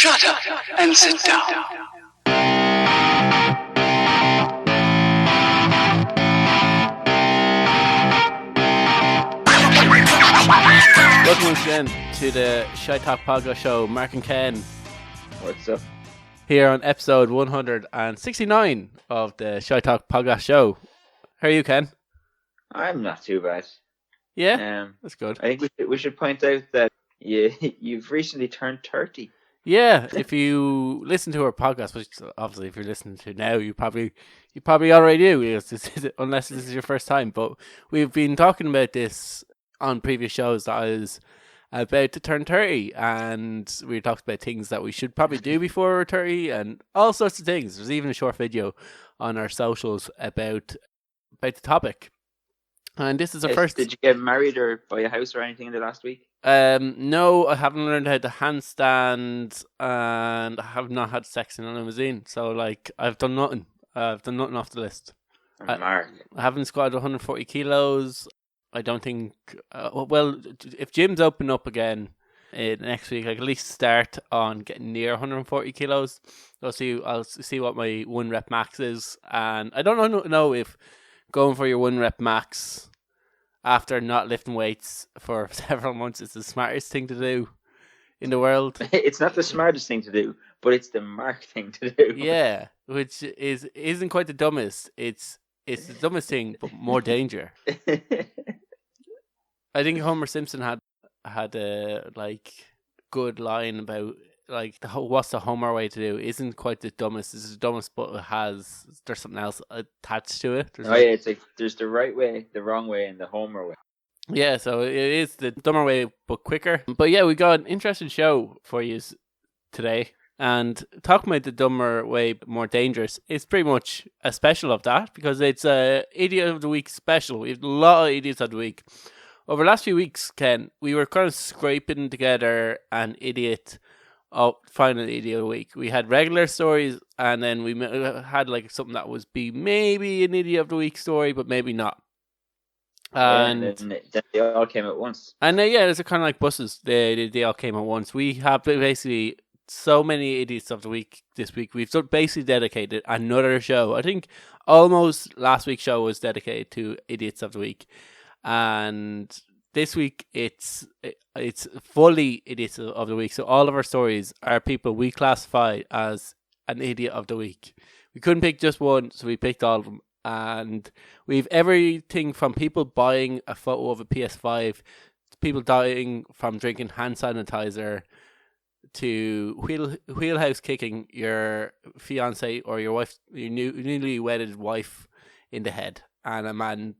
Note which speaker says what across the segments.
Speaker 1: Shut up and sit down.
Speaker 2: Welcome once again to the Shite Talk podcast show. Mark and Ken.
Speaker 3: What's up?
Speaker 2: Here on episode 169 of the Shite Talk podcast show. How are you, Ken?
Speaker 3: I'm not too bad.
Speaker 2: Yeah, that's good.
Speaker 3: I think we should point out that you've recently turned 30.
Speaker 2: Yeah, if you listen to our podcast, which obviously if you're listening to now, you probably already do, unless this is your first time. But we've been talking about this on previous shows that I was about to turn 30, and we talked about things that we should probably do before we're 30 and all sorts of things. There's even a short video on our socials about the topic. And this is the first.
Speaker 3: Did you get married or buy a house or anything in the last week?
Speaker 2: No, I haven't learned how to handstand, and I have not had sex in a limousine. So, I've done nothing. I've done nothing off the list.
Speaker 3: Mark.
Speaker 2: I haven't squatted 140 kilos. I don't think. If gyms open up again next week, I can at least start on getting near 140 kilos. I'll see what my 1 rep max is, and I don't know if going for your 1 rep max after not lifting weights for several months is the smartest thing to do in the world.
Speaker 3: It's not the smartest thing to do, but it's the Mark thing to do.
Speaker 2: Yeah, which isn't quite the dumbest. It's the dumbest thing, but more danger. I think Homer Simpson had a good line about what's the Homer way to do isn't quite the dumbest. It's the dumbest, but there's something else attached to it.
Speaker 3: It's like there's the right way, the wrong way, and the Homer way.
Speaker 2: Yeah, so it is the dumber way, but quicker. But yeah, we got an interesting show for you today. And talking about the dumber way, but more dangerous, it's pretty much a special of that because it's a Idiot of the Week special. We have a lot of Idiots of the Week. Over the last few weeks, Ken, we were kind of scraping together an final Idiot of the Week. We had regular stories, and then we had something that was maybe an Idiot of the Week story, but maybe not. And
Speaker 3: then they all came at once.
Speaker 2: And it's kind of like buses. They all came at once. We have basically so many Idiots of the Week this week. We've basically dedicated another show. I think almost last week's show was dedicated to Idiots of the Week, and this week it's fully Idiots of the Week. So all of our stories are people we classify as an Idiot of the Week. We couldn't pick just one, so we picked all of them. And we've everything from people buying a photo of a PS5, to people dying from drinking hand sanitizer, to wheelhouse kicking your fiance or your wife, your newly wedded wife, in the head, and a man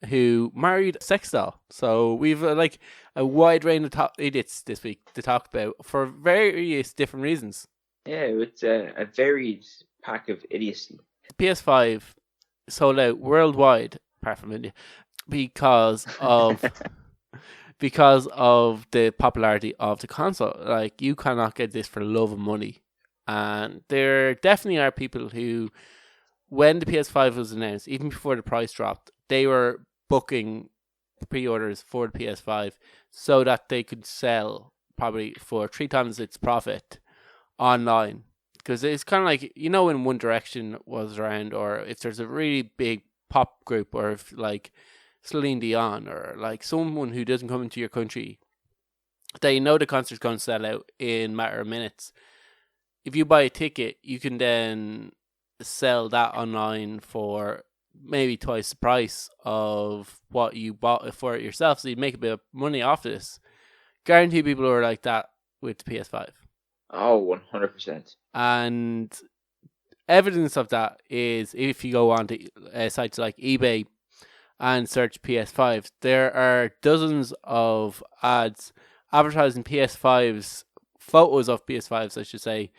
Speaker 2: who married a sex doll. So we've a wide range of idiots this week to talk about for various different reasons.
Speaker 3: Yeah, it's a varied pack of idiocy.
Speaker 2: PS5 sold out worldwide, apart from India, because of the popularity of the console. You cannot get this for love of money. And there definitely are people who, when the PS5 was announced, even before the price dropped, they were booking pre-orders for the PS5 so that they could sell probably for 3 times its profit online. Because it's kind of when One Direction was around, or if there's a really big pop group, or if Celine Dion, or someone who doesn't come into your country, they know the concert's going to sell out in a matter of minutes. If you buy a ticket, you can then sell that online for maybe twice the price of what you bought it for it yourself, so you make a bit of money off this. Guarantee people are like that with the PS5.
Speaker 3: Oh, 100%.
Speaker 2: And evidence of that is if you go on to sites like eBay and search PS5s, there are dozens of ads advertising PS5s, photos of PS5s, I should say,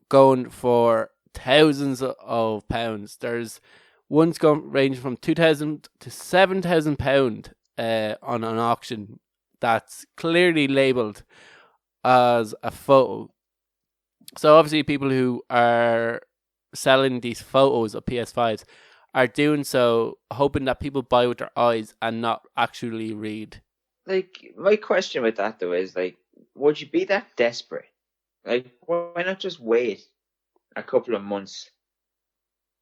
Speaker 2: going for thousands of pounds. There's ones ranging from £2,000 to £7,000 on an auction that's clearly labelled as a photo. So obviously people who are selling these photos of PS5s are doing so hoping that people buy with their eyes and not actually read.
Speaker 3: My question with that though is would you be that desperate Like, why not just wait a couple of months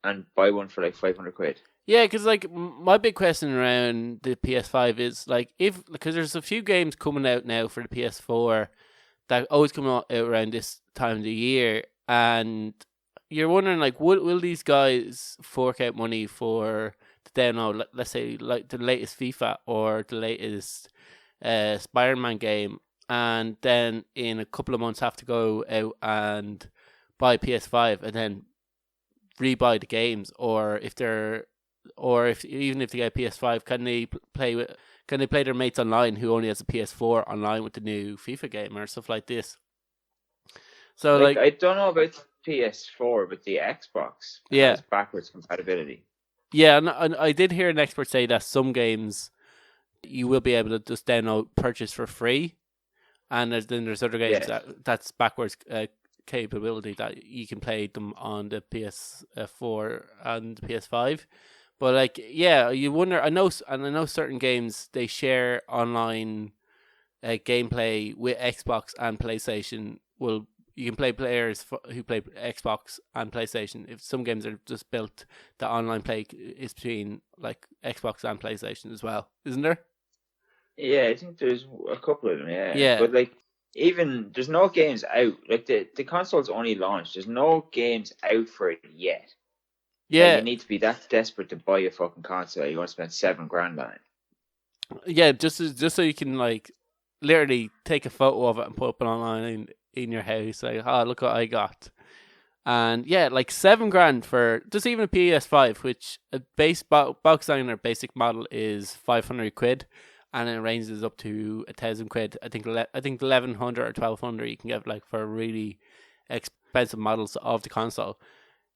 Speaker 3: and buy one for like 500 quid?
Speaker 2: Yeah, because like my big question around the PS5 is like because there's a few games coming out now for the PS4 that always come out around this time of the year, and you're wondering like, will these guys fork out money for the download? Let's say like the latest FIFA or the latest Spider-Man game, and then in a couple of months have to go out and buy PS5 and then rebuy the games, or if even if they get PS5, can they play their mates online who only has a PS4 online with the new FIFA game or stuff like this? So like
Speaker 3: I don't know about PS4, but the Xbox has backwards compatibility.
Speaker 2: Yeah, and I did hear an expert say that some games you will be able to just download purchase for free, and there's other games that's backwards capability that you can play them on the PS4 and the PS5. But like, yeah, you wonder. I know certain games they share online gameplay with Xbox and PlayStation. You can play players who play Xbox and PlayStation. If some games are just built, the online play is between like Xbox and PlayStation as well, isn't there?
Speaker 3: Yeah, I think there's a couple of them.
Speaker 2: Yeah.
Speaker 3: But like, even there's no games out. Like the console's only launched. There's no games out for it yet.
Speaker 2: Yeah,
Speaker 3: like, you need to be that desperate to buy a fucking console. You want to spend $7,000 on it.
Speaker 2: Yeah, just so you can like literally take a photo of it and put it online in your house. Like, oh, look what I got. And yeah, like $7,000 for just even a PS5, which a base box designer basic model is 500 quid, and it ranges up to 1,000 quid. I think 1,100 or 1,200 you can get like for really expensive models of the console.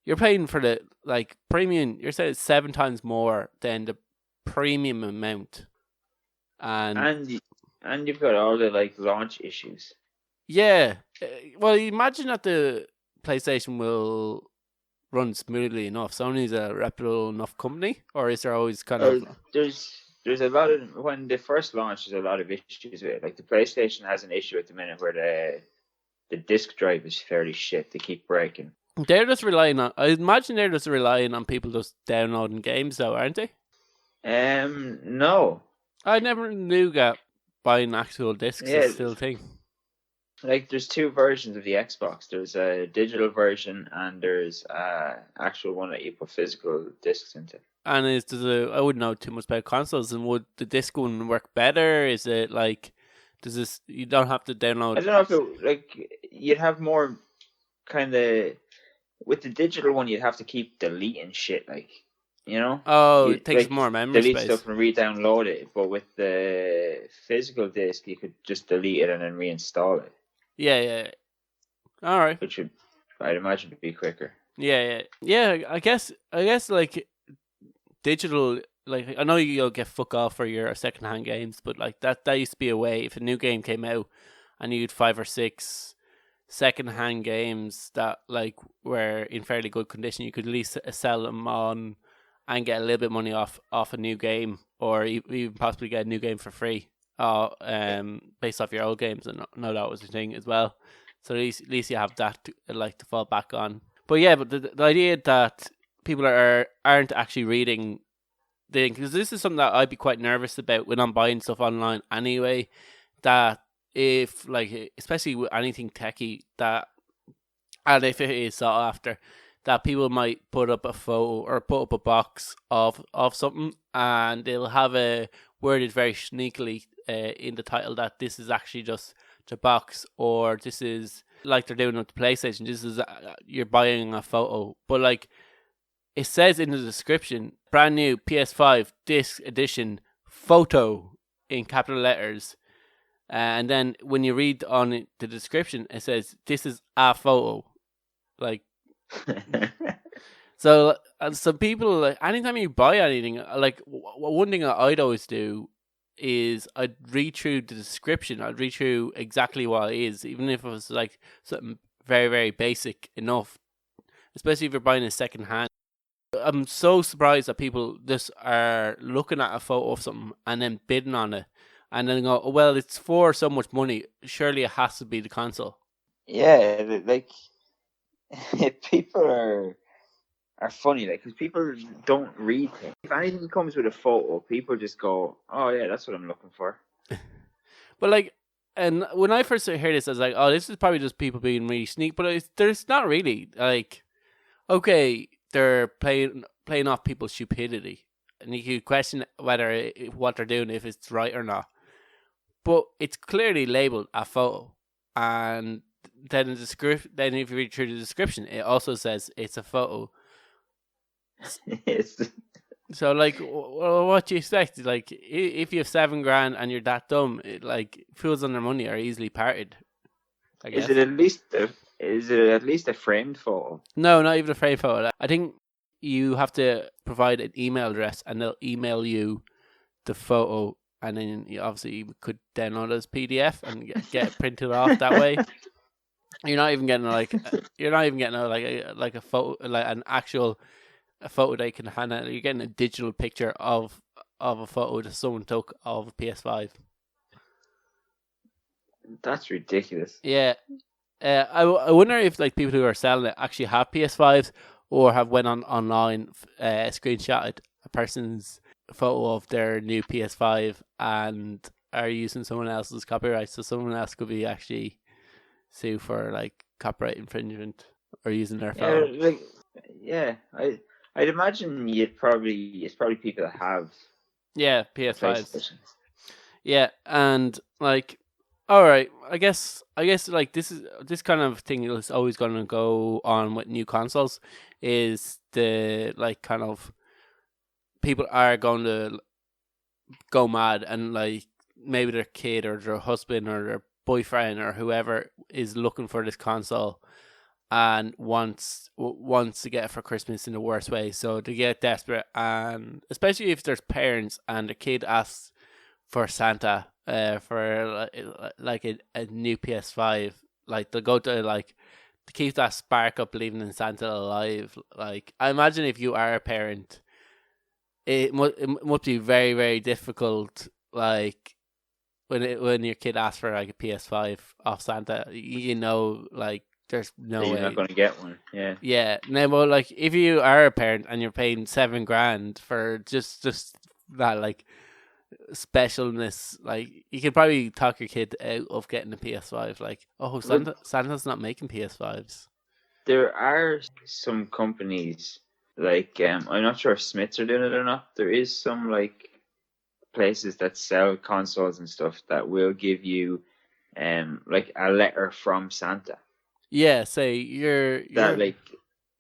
Speaker 2: You're paying for the like premium. You're saying it's 7 times more than the premium amount, and
Speaker 3: you've got all the like launch issues.
Speaker 2: Yeah, well, imagine that the PlayStation will run smoothly enough. Sony's a reputable enough company, or is there always kind of?
Speaker 3: There's a lot of when they first launched. There's a lot of issues with it. Like the PlayStation has an issue at the minute where the disc drive is fairly shit. They keep breaking.
Speaker 2: They're just relying on. I imagine they're just relying on people just downloading games, though, aren't they?
Speaker 3: No.
Speaker 2: I never knew that buying actual discs is still a thing.
Speaker 3: Like, there's 2 versions of the Xbox. There's a digital version and there's actual one that you put physical discs into.
Speaker 2: And I wouldn't know too much about consoles. And would the disc one work better? Is it like, you don't have to download?
Speaker 3: I don't know if you'd have more kind of, with the digital one, you'd have to keep deleting shit, like, you know?
Speaker 2: Oh, it takes more memory
Speaker 3: delete
Speaker 2: space.
Speaker 3: Stuff and re-download it. But with the physical disc, you could just delete it and then reinstall it.
Speaker 2: Yeah. All right.
Speaker 3: Which would, I'd imagine, be quicker.
Speaker 2: Yeah. I guess like digital. Like, I know you'll get fuck off for your secondhand games, but like that used to be a way. If a new game came out and you had 5 or 6 secondhand games that like were in fairly good condition, you could at least sell them on and get a little bit of money off a new game, or even possibly get a new game for free. Based off your old games, and no, that was the thing as well. So at least you have that to fall back on. But yeah, but the idea that people aren't actually reading the thing, because this is something that I'd be quite nervous about when I'm buying stuff online anyway. That if like, especially with anything techie, and if it is sought after, that people might put up a photo or put up a box of something, and they'll have a worded very sneakily in the title that this is actually just the box, or this is like they're doing with the PlayStation. This is you're buying a photo, but like it says in the description, brand new PS5 disc edition photo in capital letters, and then when you read on the description, it says this is a photo, like. So people, like, anytime you buy anything, like one thing that I'd always do is I'd read through the description. I'd read through exactly what it is, even if it was like something very, very basic enough, especially if you're buying a second hand. I'm so surprised that people just are looking at a photo of something and then bidding on it, and then go, oh, well, it's for so much money, surely it has to be the console.
Speaker 3: Yeah, like people are funny, like, because people don't read things. If anything comes with a photo, people just go, "Oh yeah, that's what I'm looking for."
Speaker 2: But like, and when I first heard this, I was like, "Oh, this is probably just people being really sneak." But there's not really like, okay, they're playing off people's stupidity, and you could question whether what they're doing if it's right or not. But it's clearly labeled a photo, and then the script. Then if you read through the description, it also says it's a photo.
Speaker 3: It's
Speaker 2: So like, what do you expect? Like, if you have $7,000 and you're that dumb, like fools on their money are easily parted. I
Speaker 3: is
Speaker 2: guess.
Speaker 3: it at least a framed photo?
Speaker 2: No, not even a frame photo. I think you have to provide an email address, and they'll email you the photo, and then you obviously could download it as PDF and get it printed off that way. You're not even getting like a photo, like an actual a photo they can hand out. You're getting a digital picture of a photo that someone took of a PS5.
Speaker 3: That's ridiculous.
Speaker 2: Yeah, I wonder if like people who are selling it actually have PS5s or have went online, screenshotted a person's photo of their new PS5 and are using someone else's copyright, so someone else could be actually sue for like copyright infringement or using their
Speaker 3: Yeah,
Speaker 2: photo.
Speaker 3: like, yeah, I'd imagine it's probably people that have
Speaker 2: Yeah,
Speaker 3: a
Speaker 2: PS5s.
Speaker 3: PlayStation.
Speaker 2: Yeah, and like, all right, I guess like this kind of thing is always going to go on with new consoles. Is the like kind of people are going to go mad and like maybe their kid or their husband or their boyfriend or whoever is looking for this console and wants to get it for Christmas in the worst way, so they get desperate, and especially if there's parents and the kid asks for Santa for like a new PS5, like they'll go to like to keep that spark up believing in Santa alive. Like I imagine if you are a parent, it must be very very difficult. Like when your kid asks for like a PS5 off Santa, you know, like there's no
Speaker 3: You're
Speaker 2: way.
Speaker 3: not going to get one. Yeah.
Speaker 2: Yeah, no, but like if you are a parent and you're paying $7,000 for just that like specialness, like you could probably talk your kid out of getting a PS5. Like, oh, Santa's not making PS5s.
Speaker 3: There are some companies like I'm not sure if Smiths are doing it or not. There is some like places that sell consoles and stuff that will give you like a letter from Santa.
Speaker 2: Yeah, say you're
Speaker 3: That like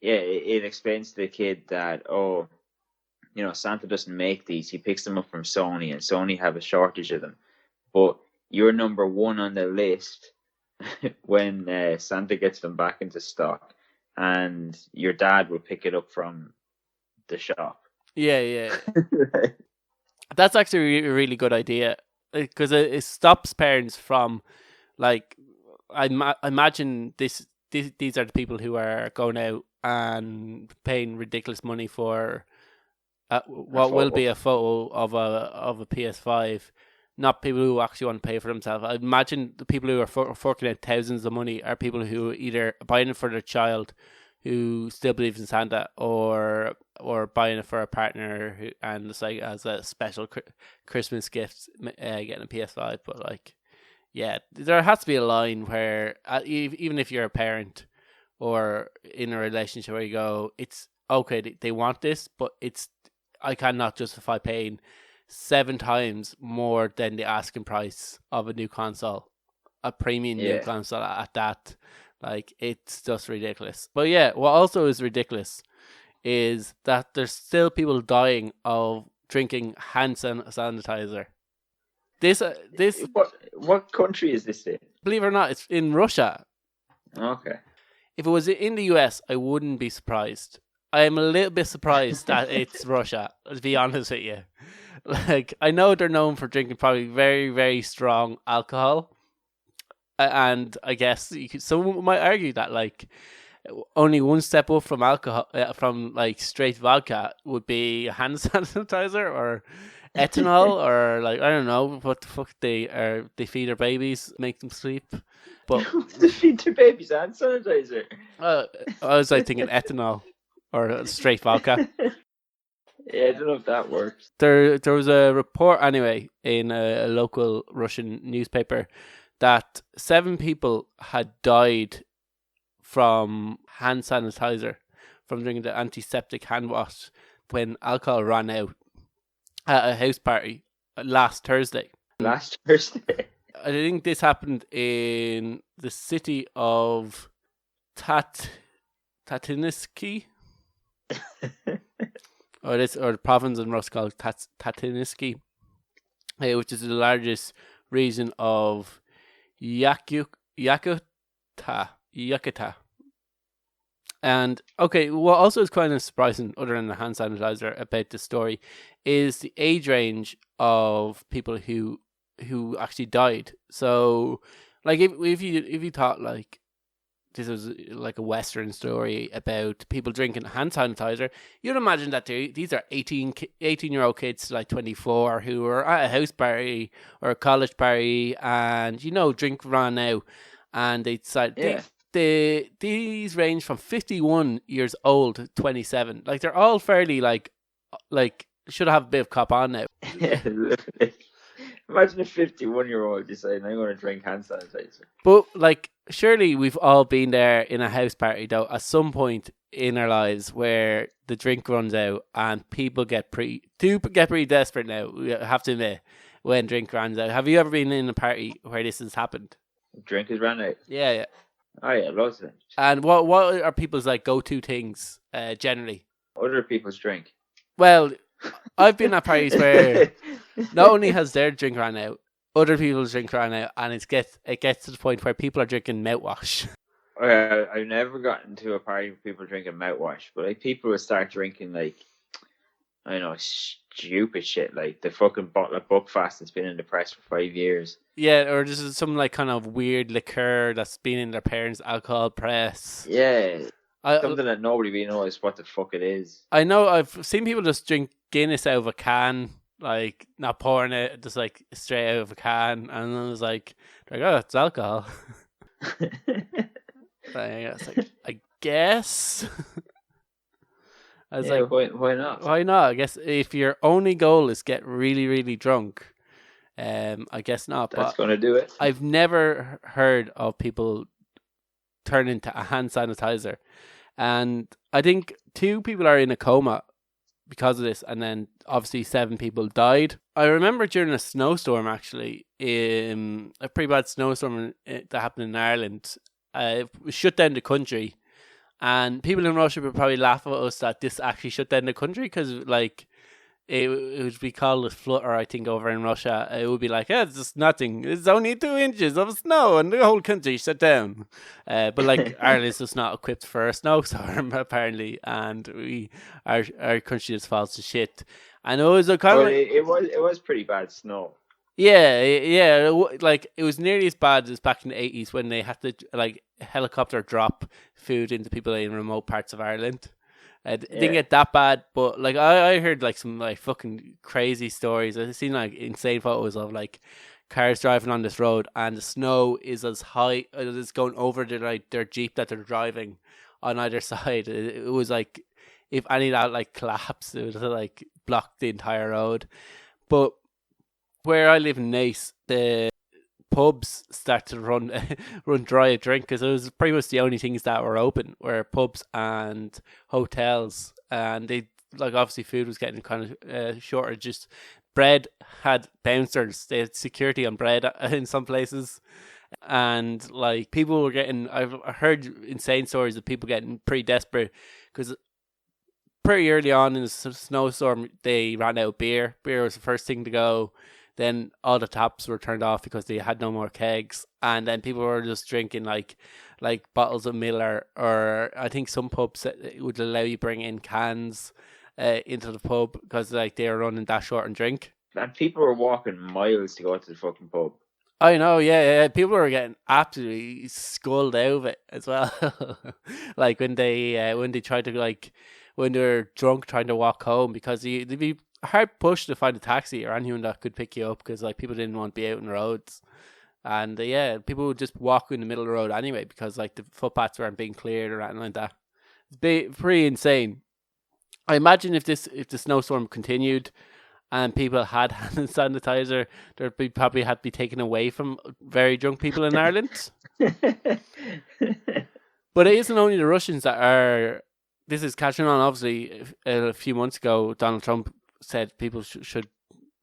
Speaker 3: it explains to the kid that, oh, you know, Santa doesn't make these. He picks them up from Sony, and Sony have a shortage of them. But you're number one on the list when Santa gets them back into stock, and your dad will pick it up from the shop.
Speaker 2: yeah. That's actually a really good idea because it stops parents from like I imagine these are the people who are going out and paying ridiculous money for what will be a photo of a PS5. Not people who actually want to pay for themselves. I imagine the people who are forking out thousands of money are people who either buying it for their child, who still believes in Santa, or buying it for a partner who, and it's like as a special Christmas gift, getting a PS5. But like, yeah, there has to be a line where even if you're a parent or in a relationship where you go, it's okay, they want this, but I cannot justify paying 7 times more than the asking price of a new console, a premium new console at that. Like, it's just ridiculous. But yeah, what also is ridiculous is that there's still people dying of drinking hand sanitizer. This
Speaker 3: what country is this in?
Speaker 2: Believe it or not, it's in Russia.
Speaker 3: Okay.
Speaker 2: If it was in the US, I wouldn't be surprised. I am a little bit surprised that it's Russia, to be honest with you. Like, I know they're known for drinking probably very, very strong alcohol. And I guess someone might argue that, like, only one step up from alcohol, from like straight vodka, would be hand sanitizer or ethanol or like I don't know what the fuck they feed their babies, make them sleep. But
Speaker 3: To feed the babies hand sanitizer.
Speaker 2: I was like thinking ethanol or straight vodka.
Speaker 3: Yeah, I don't know if that works.
Speaker 2: There was a report anyway in a local Russian newspaper that 7 people had died from hand sanitizer, from drinking the antiseptic hand wash when alcohol ran out at a house party last Thursday.
Speaker 3: Last Thursday.
Speaker 2: I think this happened in the city of Tatiniski, or the province in Russia called Tatiniski, which is the largest region of Yakutia. And okay, what also is kind of surprising, other than the hand sanitizer, about this story, is the age range of people who actually died. So, like, if you thought like this was like a Western story about people drinking hand sanitizer, you'd imagine that these are 18-year-old kids to like 24 who are at a house party or a college party, and drink ran out, and they decide these range from 51 years old to 27. Like, they're all fairly like should have a bit of cop on now.
Speaker 3: Imagine a 51-year-old deciding I'm going to drink hand sanitizer.
Speaker 2: But like, surely we've all been there in a house party though at some point in our lives where the drink runs out and people get pretty desperate now. We have to admit, when drink runs out. Have you ever been in a party where this has happened?
Speaker 3: Drink has ran out.
Speaker 2: Yeah.
Speaker 3: Oh yeah, loads of them.
Speaker 2: And what are people's like go-to things generally?
Speaker 3: Other people's drink.
Speaker 2: Well, I've been at parties where not only has their drink run out, other people's drink ran out, and it gets to the point where people are drinking mouthwash.
Speaker 3: I've never gotten to a party with people drinking mouthwash, but like people would start drinking like, I don't know, stupid shit, like the fucking bottle of Buckfast that's been in the press for 5 years.
Speaker 2: Yeah, or this is some like kind of weird liqueur that's been in their parents' alcohol press.
Speaker 3: Yeah. Something that nobody really knows what the fuck it is.
Speaker 2: I know I've seen people just drink Guinness out of a can, like not pouring it, just like straight out of a can, and I was like, oh, it's alcohol. I guess. I was like,
Speaker 3: why not?
Speaker 2: Why not? I guess if your only goal is get really, really drunk, I guess not.
Speaker 3: That's going to do it.
Speaker 2: I've never heard of people turn into a hand sanitizer. And I think 2 people are in a coma because of this, and then obviously 7 people died. I remember during a snowstorm, actually, a pretty bad snowstorm that happened in Ireland, it shut down the country, and people in Russia would probably laugh at us that this actually shut down the country, because like it would be called a flutter, I think, over in Russia. It would be like, it's just nothing. It's only 2 inches of snow and the whole country shut down. But like Ireland's just not equipped for a snowstorm apparently, and our country just falls to shit. And it was a kind of
Speaker 3: it was pretty bad snow.
Speaker 2: Yeah. Like it was nearly as bad as back in the 80s when they had to like helicopter drop food into people in remote parts of Ireland. It didn't get that bad, but like I heard like some like fucking crazy stories. I've seen like insane photos of like cars driving on this road, and the snow is as high as it's going over their Jeep that they're driving on either side. It was like, if any of that like collapsed, it would like block the entire road. But where I live in Nace, the pubs start to run dry of drink, because it was pretty much the only things that were open were pubs and hotels, and they like obviously food was getting kind of shorter. Just bread had bouncers, they had security on bread in some places, and like people were getting, I've heard insane stories of people getting pretty desperate because pretty early on in the snowstorm they ran out of beer. Beer was the first thing to go. Then all the taps were turned off because they had no more kegs, and then people were just drinking like bottles of Miller, or I think some pubs would allow you bring in cans into the pub because like they were running that short on drink.
Speaker 3: And people were walking miles to go to the fucking pub.
Speaker 2: I know, yeah. People were getting absolutely sculled out of it as well. Like when they tried to like when they were drunk trying to walk home, because they'd be hard pushed to find a taxi or anyone that could pick you up, because like people didn't want to be out on the roads. And people would just walk in the middle of the road anyway because like the footpaths weren't being cleared or anything like that. It's pretty insane. I imagine if the snowstorm continued and people had hand sanitizer, there'd probably had to be taken away from very drunk people in Ireland. But it isn't only the Russians that are. This is catching on. Obviously, a few months ago, Donald Trump said people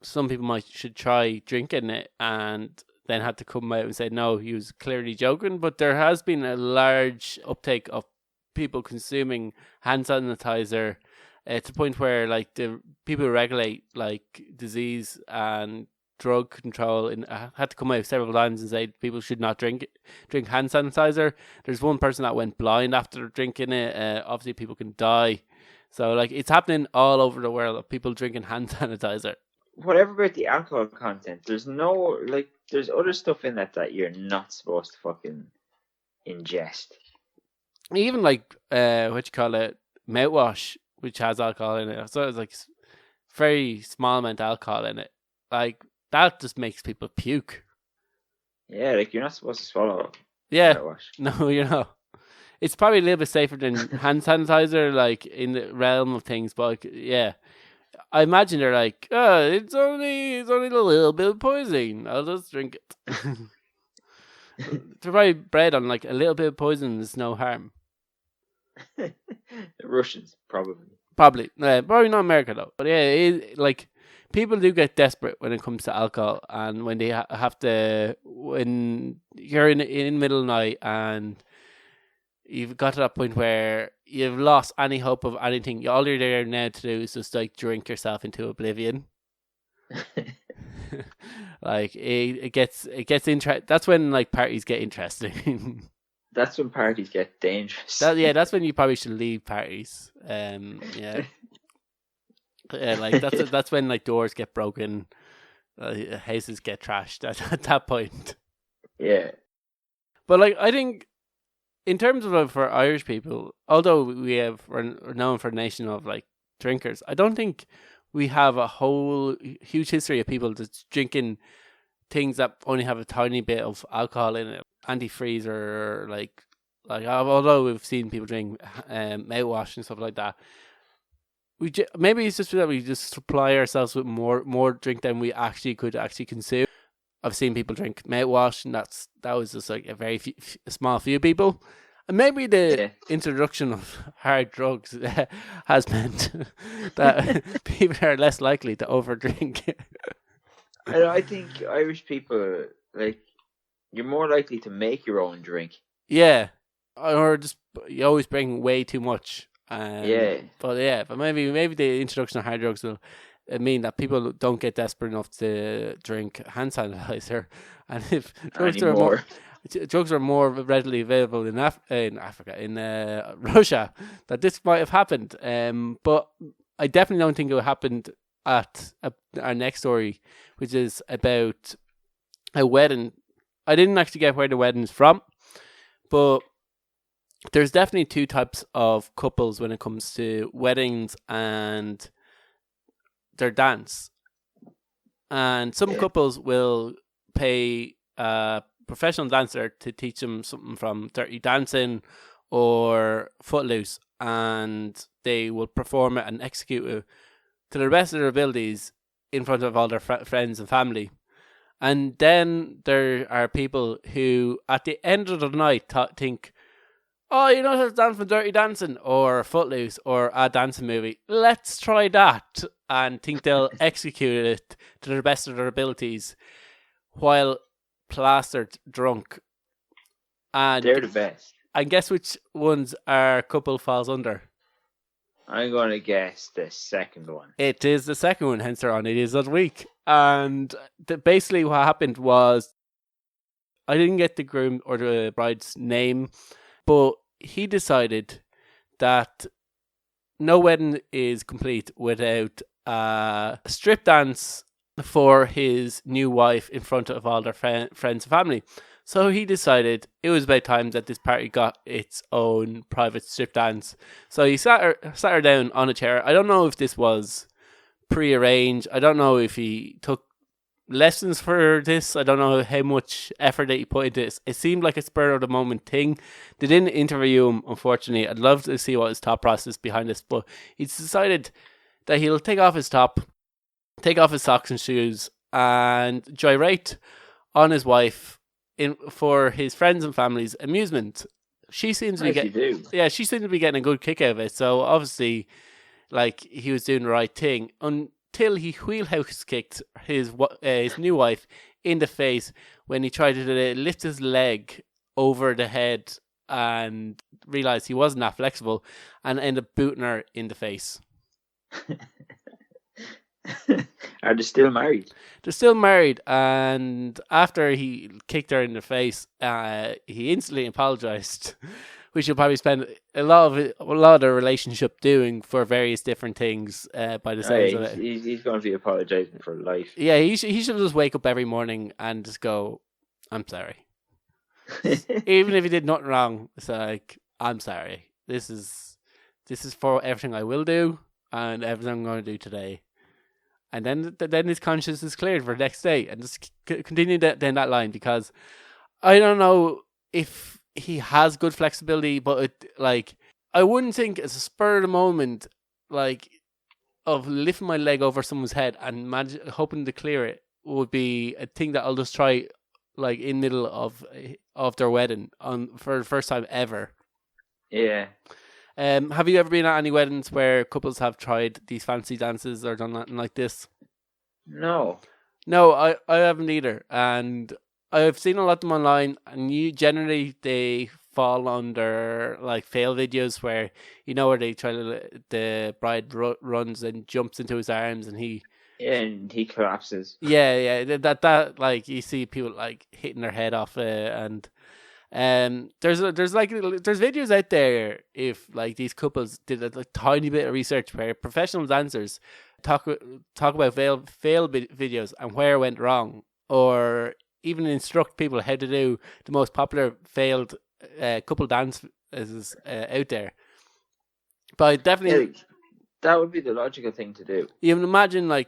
Speaker 2: some people should try drinking it, and then had to come out and say no, he was clearly joking. But there has been a large uptake of people consuming hand sanitizer to the point where like the people who regulate like disease and drug control had to come out several times and say people should not drink hand sanitizer. There's one person that went blind after drinking it. Obviously, people can die. So like it's happening all over the world of people drinking hand sanitizer.
Speaker 3: Whatever about the alcohol content, there's other stuff in that you're not supposed to fucking ingest.
Speaker 2: Even like mouthwash, which has alcohol in it. So it's like very small amount of alcohol in it. Like that just makes people puke.
Speaker 3: Yeah, like you're not supposed to swallow.
Speaker 2: Yeah,
Speaker 3: mouthwash.
Speaker 2: No, you're not. It's probably a little bit safer than hand sanitizer, like in the realm of things. But like, yeah, I imagine they're like, oh, it's only a little bit of poison. I'll just drink it. They're probably bred on like a little bit of poison. There's no harm.
Speaker 3: The Russians, probably.
Speaker 2: Probably not America though. But yeah, like people do get desperate when it comes to alcohol, and when they have to, when you're in the middle of the night and you've got to that point where you've lost any hope of anything. All you're there now to do is just like drink yourself into oblivion. Like it gets interesting. That's when like parties get interesting.
Speaker 3: That's when parties get dangerous.
Speaker 2: That's when you probably should leave parties. Like that's when like doors get broken, houses get trashed at that point.
Speaker 3: Yeah.
Speaker 2: But like I think, in terms of for Irish people, although we're known for a nation of like drinkers, I don't think we have a whole huge history of people just drinking things that only have a tiny bit of alcohol in it, antifreeze or like although we've seen people drink mouthwash and stuff like that. Maybe it's just that we just supply ourselves with more drink than we could consume. I've seen people drink mouthwash, and that was just like a small few people. And maybe the introduction of hard drugs has meant that people are less likely to overdrink.
Speaker 3: I think Irish people, like, you're more likely to make your own drink.
Speaker 2: Yeah, or just you always bring way too much. But maybe the introduction of hard drugs will mean that people don't get desperate enough to drink hand sanitizer, and if drugs are more readily available in Africa, in Russia, that this might have happened. But I definitely don't think it happened at our next story, which is about a wedding. I didn't actually get where the wedding's from, but there's definitely two types of couples when it comes to weddings and their dance. And some couples will pay a professional dancer to teach them something from Dirty Dancing or Footloose, and they will perform it and execute it to the best of their abilities in front of all their friends and family. And then there are people who, at the end of the night, think, oh, you know how to dance from Dirty Dancing or Footloose or a dancing movie. Let's try that. And think they'll execute it to the best of their abilities while plastered drunk. And
Speaker 3: they're the best.
Speaker 2: And guess which ones our couple falls under?
Speaker 3: I'm going to guess the second one.
Speaker 2: It is the second one, hence they're on It Is That Week. And basically what happened was, I didn't get the groom or the bride's name, but he decided that no wedding is complete without a strip dance for his new wife in front of all their friends and family. So he decided it was about time that this party got its own private strip dance. So he sat her down on a chair. I don't know if this was pre-arranged. I don't know if he took lessons for this. I don't know how much effort that he put into this. It seemed like a spur of the moment thing. They didn't interview him, unfortunately. I'd love to see what his thought process behind this, but he's decided that he'll take off his top, take off his socks and shoes, and gyrate on his wife for his friends and family's amusement. She seems to be she seems to be getting a good kick out of it. So obviously, like, he was doing the right thing until he wheelhouse kicked his new wife in the face when he tried to lift his leg over the head and realized he wasn't that flexible and ended up booting her in the face.
Speaker 3: Are they still married?
Speaker 2: They're still married, and after he kicked her in the face, he instantly apologized, which he'll probably spend a lot of the relationship doing for various different things. By the sounds of it,
Speaker 3: he's going to be apologizing for life.
Speaker 2: Yeah, he should just wake up every morning and just go, "I'm sorry," even if he did nothing wrong. It's like, "I'm sorry. This is for everything I will do and everything I'm going to do today." And then his conscience is cleared for the next day, and just continue down that line, because I don't know if he has good flexibility, but I wouldn't think as a spur of the moment, of lifting my leg over someone's head and hoping to clear it would be a thing that I'll just try, in middle of their wedding for the first time ever.
Speaker 3: Yeah.
Speaker 2: Have you ever been at any weddings where couples have tried these fancy dances or done nothing like this?
Speaker 3: No,
Speaker 2: I haven't either, and I've seen a lot of them online, and they fall under fail videos where they try the bride runs and jumps into his arms and he
Speaker 3: collapses.
Speaker 2: Yeah, that you see people hitting their head off and. There's videos out there if these couples did a tiny bit of research where professional dancers talk about fail videos and where it went wrong, or even instruct people how to do the most popular failed couple dances out there. But definitely,
Speaker 3: that would be the logical thing to do.
Speaker 2: You can imagine a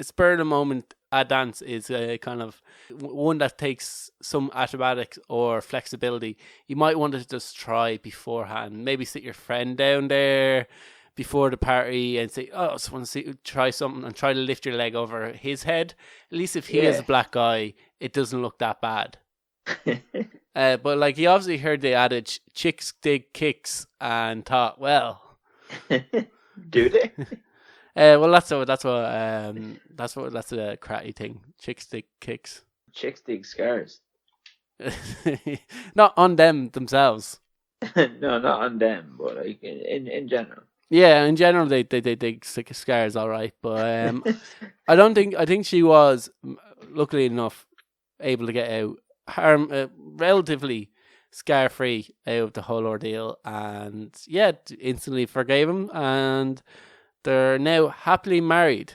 Speaker 2: spur of the moment. A dance is a kind of one that takes some acrobatics or flexibility. You might want to just try beforehand. Maybe sit your friend down there before the party and say, "Oh, I just want to try something," and try to lift your leg over his head. At least if he is a black guy, it doesn't look that bad. But he obviously heard the adage, "Chicks dig kicks," and thought, well,
Speaker 3: do they?
Speaker 2: Well, that's a karate thing. Chicks dig kicks.
Speaker 3: Chicks dig scars.
Speaker 2: Not on them themselves.
Speaker 3: No, not on them, but in general.
Speaker 2: Yeah, in general they dig scars, all right. But I think she was, luckily enough, able to get out relatively scar free out of the whole ordeal, and instantly forgave him, and they're now happily married,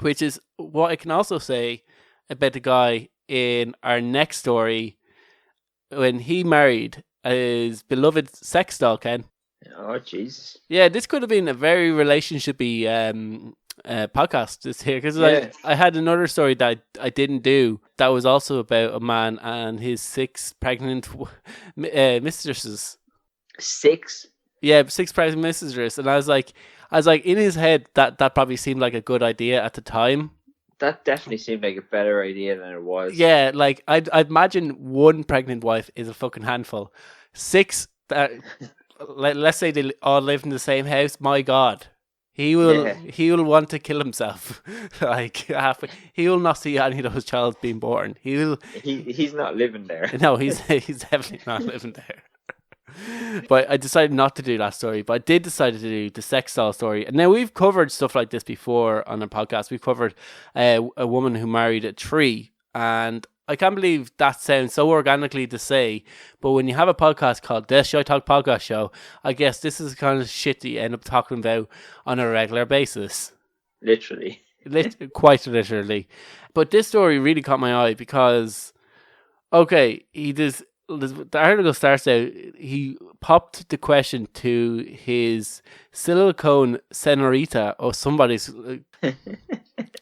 Speaker 2: which is what I can also say about the guy in our next story when he married his beloved sex doll, Ken.
Speaker 3: Oh, Jesus.
Speaker 2: Yeah, this could have been a very relationship-y podcast this here, because I had another story that I didn't do that was also about a man and his 6 pregnant mistresses.
Speaker 3: 6?
Speaker 2: Yeah, 6 pregnant mistresses, and I was like, in his head, that probably seemed like a good idea at the time.
Speaker 3: That definitely seemed like a better idea than it was.
Speaker 2: Yeah, I'd imagine 1 pregnant wife is a fucking handful. 6, let's say they all live in the same house. My God, he will want to kill himself. He will not see any of those children being born.
Speaker 3: He's not living there.
Speaker 2: No, he's definitely not living there. But I decided not to do that story, but I did decide to do the sex doll story. And now we've covered stuff like this before on our podcast. We've covered a woman who married a tree, and I can't believe that sounds so organically to say, but when you have a podcast called the Shite Talk Podcast Show, I guess this is the kind of shit that you end up talking about on a regular basis.
Speaker 3: Literally.
Speaker 2: Quite literally. But this story really caught my eye because, the article starts out, he popped the question to his silicone senorita or somebody's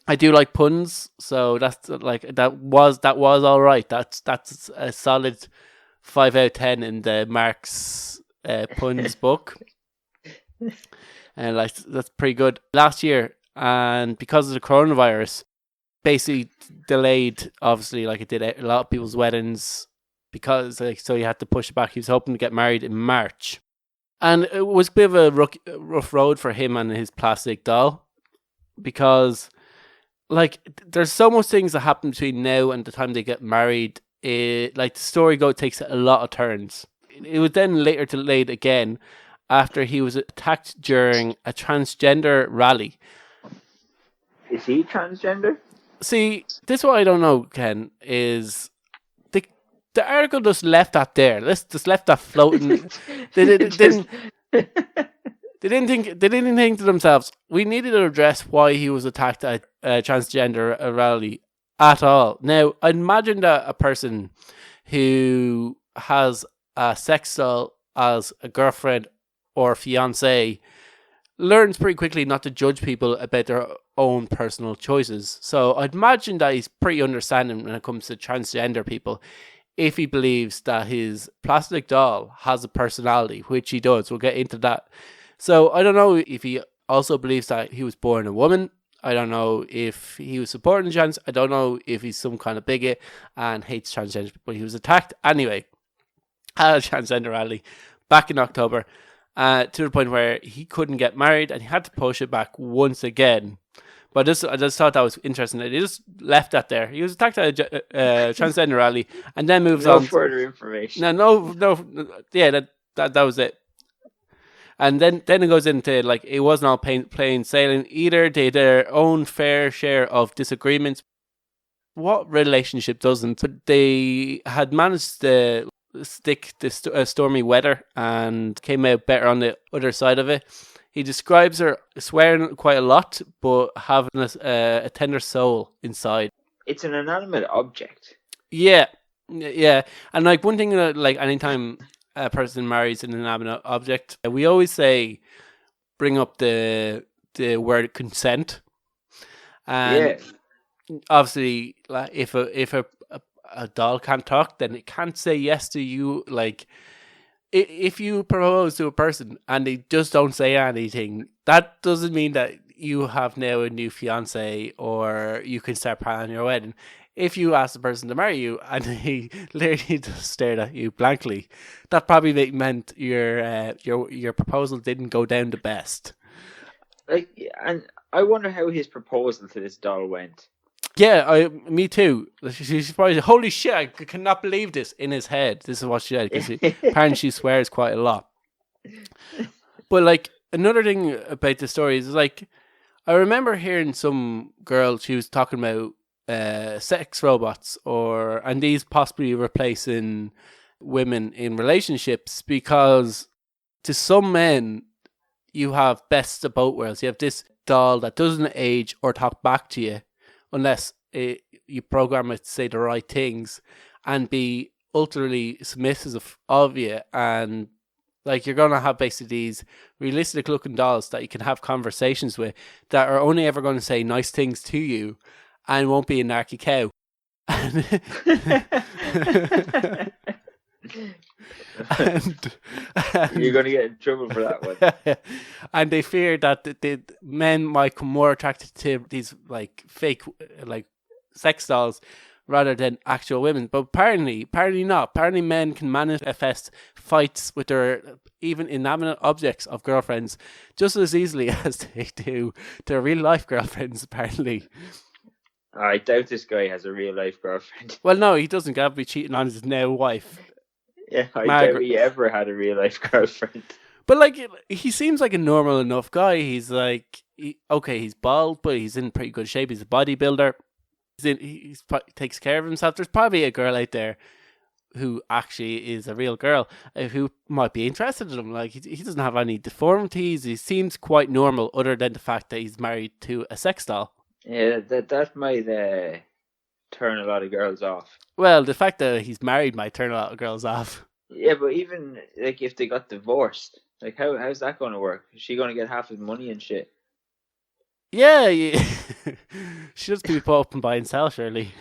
Speaker 2: I do like puns, so that's like that was all right. That's a solid 5 out of 10 in the Mark's puns book, and like that's pretty good. Last year, and because of the coronavirus, basically delayed. Obviously, like it did a lot of people's weddings because so you had to push it back. He was hoping to get married in March, and it was a bit of a rough road for him and his plastic doll because. Like, there's so much things that happen between now and the time they get married. Like, the story takes a lot of turns. It was then later delayed again after he was attacked during a transgender rally.
Speaker 3: Is he transgender?
Speaker 2: See, this is what I don't know, Ken, is the article just left that there. Just left that floating. They didn't think to themselves, we needed to address why he was attacked at a transgender rally at all. Now, I imagine that a person who has a sex doll as a girlfriend or fiance learns pretty quickly not to judge people about their own personal choices. So I'd imagine that he's pretty understanding when it comes to transgender people. If he believes that his plastic doll has a personality, which he does, we'll get into that. So I don't know if he also believes that he was born a woman. I don't know if he was supporting trans. I don't know if he's some kind of bigot and hates transgender people. He was attacked anyway at a transgender rally back in October to the point where he couldn't get married and he had to push it back once again. But I just thought that was interesting. They just left that there. He was attacked at a transgender rally and then moves on.
Speaker 3: No further information.
Speaker 2: No. Yeah, that was it. And then it goes into, like, it wasn't all plain sailing either. They had their own fair share of disagreements. What relationship doesn't? But they had managed to stick the stormy weather and came out better on the other side of it. He describes her swearing quite a lot, but having a tender soul inside.
Speaker 3: It's an inanimate object.
Speaker 2: Yeah. And, like, one thing that, like, anytime a person marries an inanimate object, we always say, bring up the word consent. And obviously, like, if a doll can't talk, then it can't say yes to you. Like, if you propose to a person and they just don't say anything, that doesn't mean that you have now a new fiance or you can start planning your wedding. If you ask the person to marry you and he literally just stared at you blankly, that probably meant your proposal didn't go down the best.
Speaker 3: Like, and I wonder how his proposal to this doll went.
Speaker 2: Yeah, me too. She's probably, holy shit, I cannot believe this in his head. This is what she said, because apparently she swears quite a lot. But, like, another thing about the story is, like, I remember hearing some girl, she was talking about sex robots and these possibly replacing women in relationships, because to some men you have best of both worlds. You have this doll that doesn't age or talk back to you unless you program it to say the right things and be ultimately submissive of you, and like you're gonna have basically these realistic looking dolls that you can have conversations with that are only ever going to say nice things to you and won't be a narky cow. and
Speaker 3: You're going to get in trouble for that one.
Speaker 2: And they fear that the men might become more attracted to these like fake like sex dolls rather than actual women. But apparently not. Apparently men can manifest fights with their even inanimate objects of girlfriends just as easily as they do their real life girlfriends, apparently.
Speaker 3: I doubt this guy has a real life girlfriend.
Speaker 2: Well, no, he doesn't. Got to be cheating on his now wife.
Speaker 3: Yeah, I doubt he ever had a real life girlfriend.
Speaker 2: But like, he seems like a normal enough guy. He's like, he's bald, but he's in pretty good shape. He's a bodybuilder. He takes care of himself. There's probably a girl out there who actually is a real girl who might be interested in him. Like, he doesn't have any deformities. He seems quite normal, other than the fact that he's married to a sex doll.
Speaker 3: Yeah, that might turn a lot of girls off.
Speaker 2: Well, the fact that he's married might turn a lot of girls off.
Speaker 3: Yeah, but even like if they got divorced, like how's that going to work? Is she going to get half his money and shit?
Speaker 2: Yeah, she does people up and buy and sell, surely.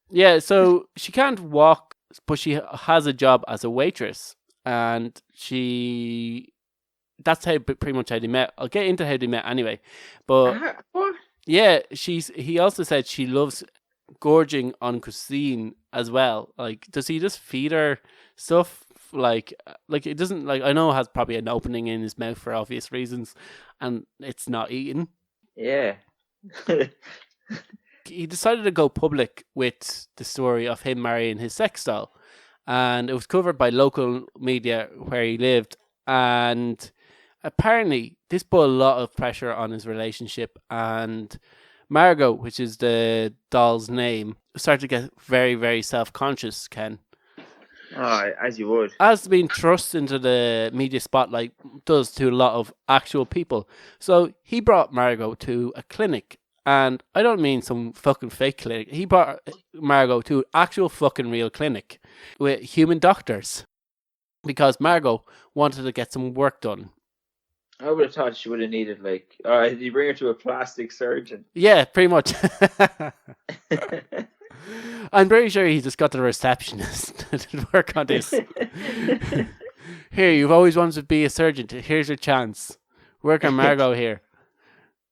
Speaker 2: Yeah, so she can't walk, but she has a job as a waitress, and that's how pretty much how they met. I'll get into how they met anyway, but
Speaker 3: What?
Speaker 2: yeah, he also said she loves gorging on cuisine as well. Like, does he just feed her stuff? Like it doesn't, like, I know it has probably an opening in his mouth for obvious reasons, and it's not eaten.
Speaker 3: Yeah.
Speaker 2: He decided to go public with the story of him marrying his sex doll, and it was covered by local media where he lived. And apparently, this put a lot of pressure on his relationship. And Margot, which is the doll's name, started to get very, very self-conscious. Ken,
Speaker 3: As you would.
Speaker 2: as being thrust into the media spotlight does to a lot of actual people. So he brought Margot to a clinic. And I don't mean some fucking fake clinic. He brought Margot to an actual fucking real clinic with human doctors. Because Margot wanted to get some work done.
Speaker 3: I would have thought she would have needed, like, did you bring her to a plastic surgeon?
Speaker 2: Yeah, pretty much. I'm pretty sure he just got the receptionist to work on this. Here, you've always wanted to be a surgeon. Here's your chance. Work on Margot here.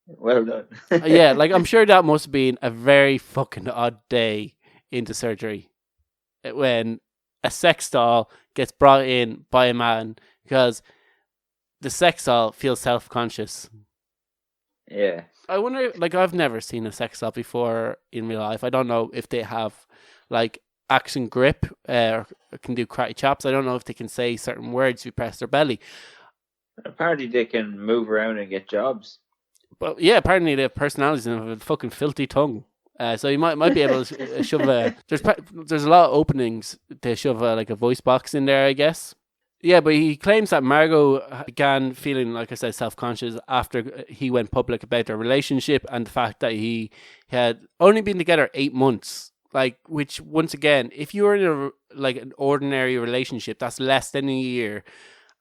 Speaker 3: Well done.
Speaker 2: Yeah, like, I'm sure that must have been a very fucking odd day into surgery when a sex doll gets brought in by a man, because the sex doll feels self-conscious.
Speaker 3: Yeah.
Speaker 2: I wonder, like, I've never seen a sex doll before in real life. I don't know if they have, like, action grip or can do karate chops. I don't know if they can say certain words if you press their belly.
Speaker 3: Apparently they can move around and get jobs.
Speaker 2: But yeah, apparently they have personalities and have a fucking filthy tongue. So you might be able to shove a... There's a lot of openings to shove like a voice box in there, I guess. Yeah, but he claims that Margot began feeling, like I said, self-conscious after he went public about their relationship and the fact that he had only been together 8 months. Like, which, once again, if you were in an ordinary relationship, that's less than a year,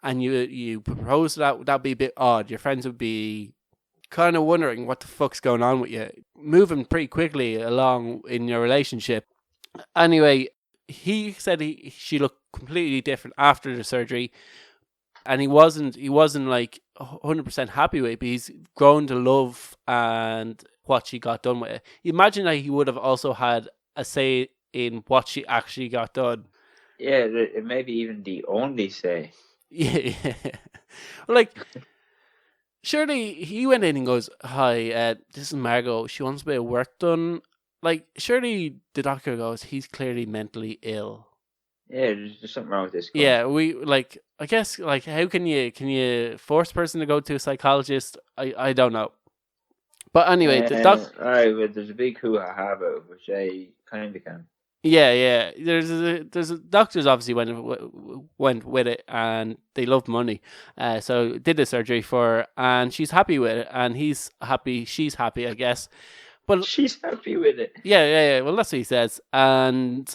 Speaker 2: and you propose that'd be a bit odd. Your friends would be kind of wondering what the fuck's going on with you, moving pretty quickly along in your relationship. Anyway, he said she looked completely different after the surgery, and he wasn't like 100% happy with it, but he's grown to love and what she got done with it. Imagine that he would have also had a say in what she actually got done.
Speaker 3: Yeah, it may be even the only say.
Speaker 2: Yeah. Like, surely he went in and goes, "Hi, this is Margot. She wants a bit of work done." Like, surely the doctor goes, "He's clearly mentally ill."
Speaker 3: Yeah, there's something wrong with this guy.
Speaker 2: Yeah, I guess, like, how can you force a person to go to a psychologist? I don't know. But anyway, the
Speaker 3: alright, well, there's a big hoo-ha about it, which I kind of can.
Speaker 2: Yeah. There's doctors obviously went with it, and they loved money, so did the surgery for her, and she's happy with it, and he's happy, she's happy, I guess. But
Speaker 3: she's happy with it.
Speaker 2: Yeah. Well, that's what he says, and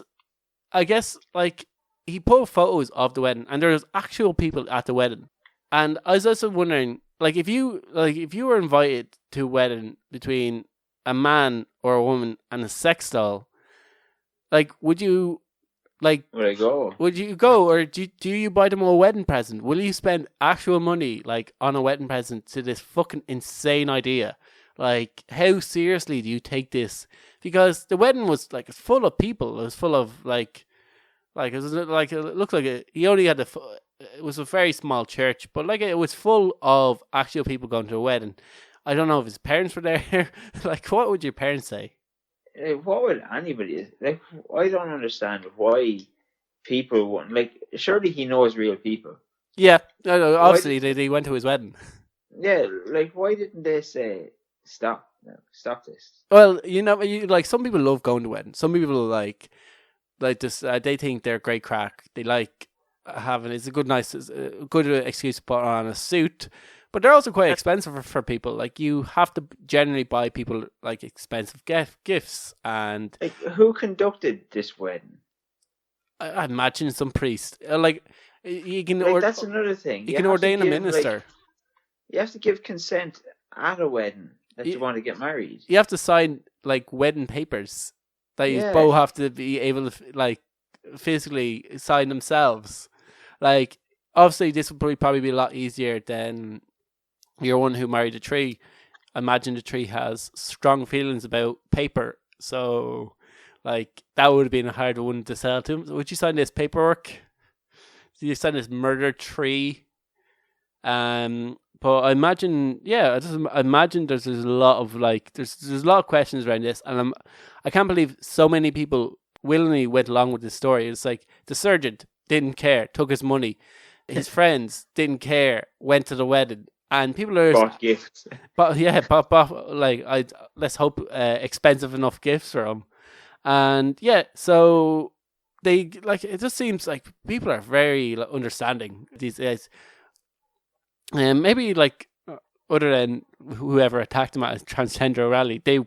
Speaker 2: I guess, like, he put photos of the wedding, and there's actual people at the wedding, and I was also wondering, like, if you were invited to a wedding between a man or a woman and a sex doll, like, would you, like...
Speaker 3: Would I go?
Speaker 2: Would you go, or do you buy them a wedding present? Will you spend actual money, like, on a wedding present to this fucking insane idea? Like, how seriously do you take this? Because the wedding was, like, full of people. It was full of, it looked like he only had it was a very small church, but, like, it was full of actual people going to a wedding. I don't know if his parents were there. Like, what would your parents say?
Speaker 3: What would anybody, like? I don't understand why people want, like, surely he knows real people.
Speaker 2: Yeah, no, obviously they went to his wedding.
Speaker 3: Yeah, like, why didn't they say stop this?
Speaker 2: Well, like, some people love going to weddings. Some people like this. They think they're great crack. They like having, it's a good excuse to put on a suit. But they're also quite expensive for people. Like, you have to generally buy people, like, expensive gifts. And,
Speaker 3: like, who conducted this wedding?
Speaker 2: I imagine some priest. Like, you can
Speaker 3: that's another thing.
Speaker 2: You can ordain a minister.
Speaker 3: You have to give consent at a wedding that you want to get married.
Speaker 2: You have to sign like wedding papers that you both have to be able to like physically sign themselves. Like obviously this would probably be a lot easier than your one who married a tree. Imagine the tree has strong feelings about paper, so like that would have been a hard one to sell to him. Would you sign this paperwork? Do you sign this murder tree? But I imagine, I imagine there's a lot of like there's a lot of questions around this, and I can't believe so many people willingly went along with this story. It's like the surgeon didn't care, took his money, his friends didn't care, went to the wedding, and people are
Speaker 3: bought gifts.
Speaker 2: But like let's hope expensive enough gifts for him, and so they like it just seems like people are very understanding these days. Maybe like other than whoever attacked him at a transgender rally, they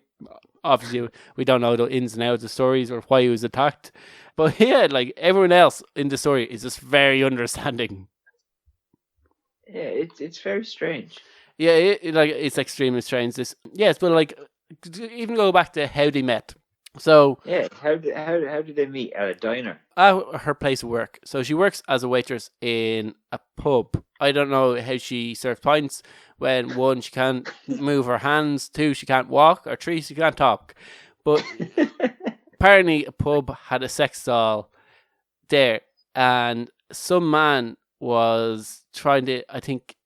Speaker 2: obviously we don't know the ins and outs of the stories or why he was attacked, but like everyone else in the story is just very understanding.
Speaker 3: Yeah, it's very strange.
Speaker 2: Yeah, it's extremely strange. But like even go back to how they met. So
Speaker 3: how did they meet? At a diner?
Speaker 2: At her place of work. So she works as a waitress in a pub. I don't know how she serves pints when 1, she can't move her hands, 2, she can't walk, or 3, she can't talk. But apparently a pub had a sex doll there, and some man was trying to, I think,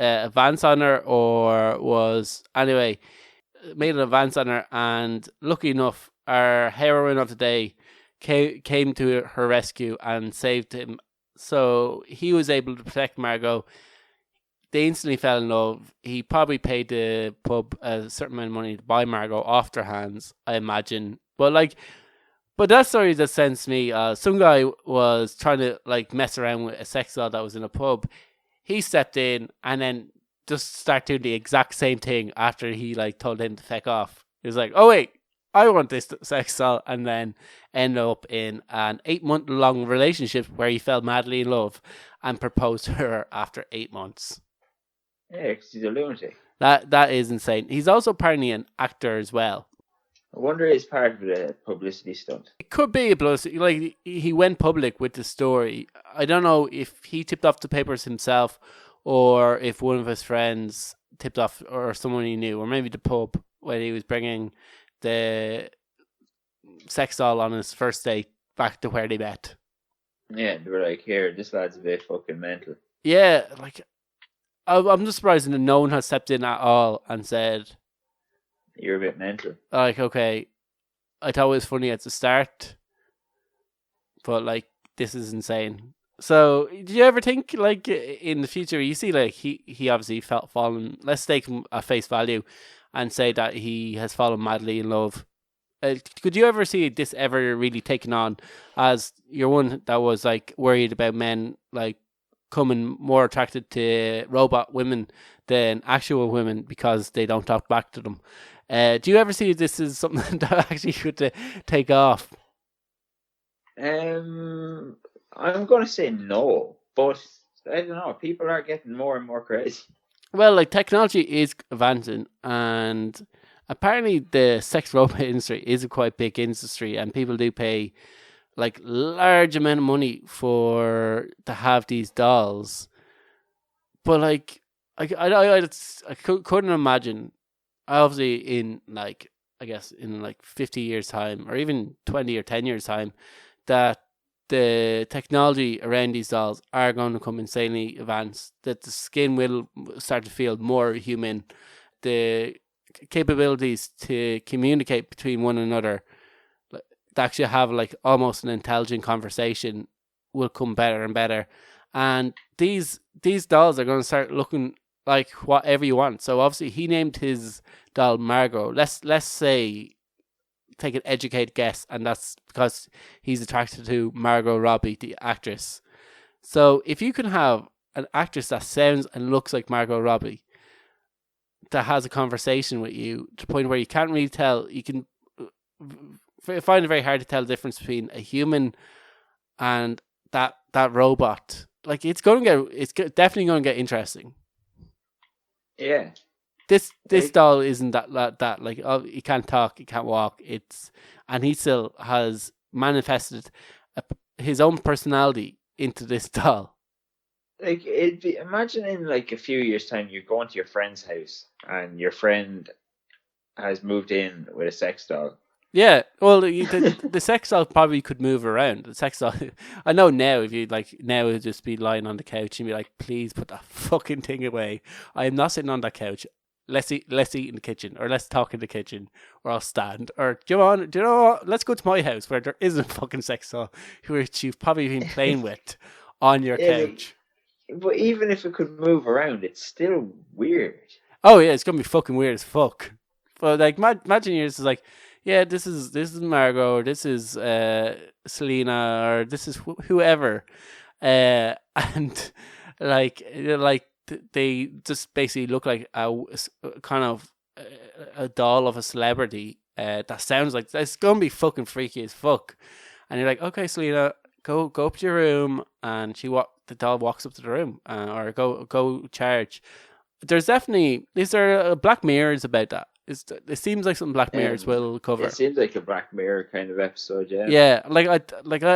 Speaker 2: advance on her, or was anyway made an advance on her, and lucky enough, our heroine of the day came to her rescue and saved him. So he was able to protect Margot. They instantly fell in love. He probably paid the pub a certain amount of money to buy Margot off their hands, I imagine. But that story just sends me. Some guy was trying to like mess around with a sex doll that was in a pub. He stepped in and then just started doing the exact same thing after he like told him to feck off. He was like, "Oh wait, I want this sex doll," and then end up in an 8-month-long relationship where he fell madly in love and proposed to her after 8 months.
Speaker 3: Yeah, because he's a lunatic.
Speaker 2: That is insane. He's also apparently an actor as well.
Speaker 3: I wonder if it's part of the publicity stunt.
Speaker 2: It could be a publicity. Like he went public with the story. I don't know if he tipped off the papers himself, or if one of his friends tipped off, or someone he knew, or maybe the pub when he was bringing the sex doll on his first date back to where they met.
Speaker 3: Yeah, they were like, "Here, this lad's a bit fucking mental."
Speaker 2: Yeah, like I'm just surprised that no one has stepped in at all and said,
Speaker 3: "You're a bit mental."
Speaker 2: Like, okay, I thought it was funny at the start, but like this is insane. So, do you ever think, like, in the future, you see, like, he obviously felt fallen. Let's take him at face value and say that he has fallen madly in love. Could you ever see this ever really taken on as you're one that was, like, worried about men, like, coming more attracted to robot women than actual women because they don't talk back to them? Do you ever see this as something that actually could take off?
Speaker 3: I'm going to say no, but I don't know. People are getting more and more crazy.
Speaker 2: Well, like technology is advancing, and apparently the sex robot industry is a quite big industry, and people do pay like large amount of money to have these dolls. But like, I couldn't imagine. Obviously, in like I guess in like 50 years time, or even 20 or 10 years time, that the technology around these dolls are going to come insanely advanced, that the skin will start to feel more human, the capabilities to communicate between one another, to actually have like almost an intelligent conversation, will come better and better. And these dolls are going to start looking like whatever you want. So obviously he named his doll Margot. Let's say, take an educated guess, and that's because he's attracted to Margot Robbie, the actress. So if you can have an actress that sounds and looks like Margot Robbie, that has a conversation with you to the point where you can't really tell, you can find it very hard to tell the difference between a human and that robot. Like it's definitely going to get interesting.
Speaker 3: Yeah.
Speaker 2: This
Speaker 3: Like,
Speaker 2: doll isn't that like, oh, he can't talk, he can't walk. And he still has manifested his own personality into this doll.
Speaker 3: imagine in like a few years' time, you're going to your friend's house and your friend has moved in with a sex doll.
Speaker 2: Yeah, well, the sex doll probably could move around. The sex doll, I know now. If you like now, it'd just be lying on the couch and be like, "Please put that fucking thing away. I am not sitting on that couch. Let's eat in the kitchen, or let's talk in the kitchen, or I'll stand. Or do you know what? Let's go to my house where there isn't a fucking sex doll, which you've probably been playing with on your
Speaker 3: Yeah,
Speaker 2: couch.
Speaker 3: but even if it could move around, it's still weird.
Speaker 2: Oh yeah, it's gonna be fucking weird as fuck. But like, imagine you're just like, yeah, this is Margot, or this is Selena, or this is whoever, and they just basically look like a kind of a doll of a celebrity. That sounds like it's gonna be fucking freaky as fuck. And you're like, okay, Selena, go up to your room, and the doll walks up to the room, or go charge. There's definitely, is there Black Mirrors about that? It seems like something Black Mirrors will cover.
Speaker 3: It seems like a Black Mirror kind of episode, yeah.
Speaker 2: Yeah, I